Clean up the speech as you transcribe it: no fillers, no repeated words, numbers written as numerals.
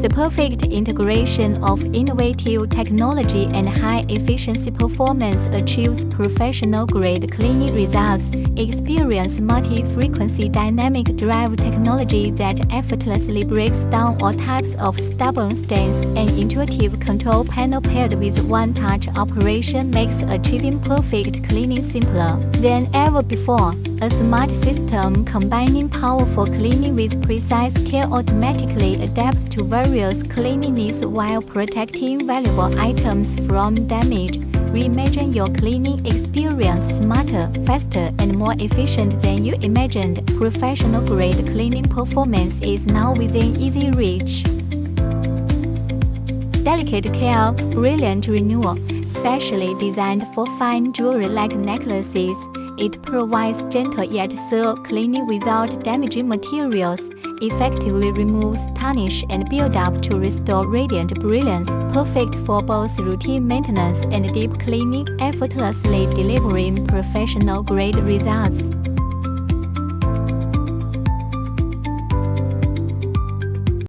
The perfect integration of innovative technology and high-efficiency performance achieves professional-grade cleaning results. Experience multi-frequency dynamic drive technology that effortlessly breaks down all types of stubborn stains. An intuitive control panel paired with one-touch operation makes achieving perfect cleaning simpler than ever before. A smart system combining powerful cleaning with precise care automatically adapts to various cleaning needs while protecting valuable items from damage. Reimagine your cleaning experience smarter, faster, and more efficient than you imagined. Professional-grade cleaning performance is now within easy reach. Delicate care, brilliant renewal. Specially designed for fine jewelry like necklaces, it provides gentle yet thorough cleaning without damaging materials, effectively removes tarnish and buildup to restore radiant brilliance, perfect for both routine maintenance and deep cleaning, effortlessly delivering professional-grade results.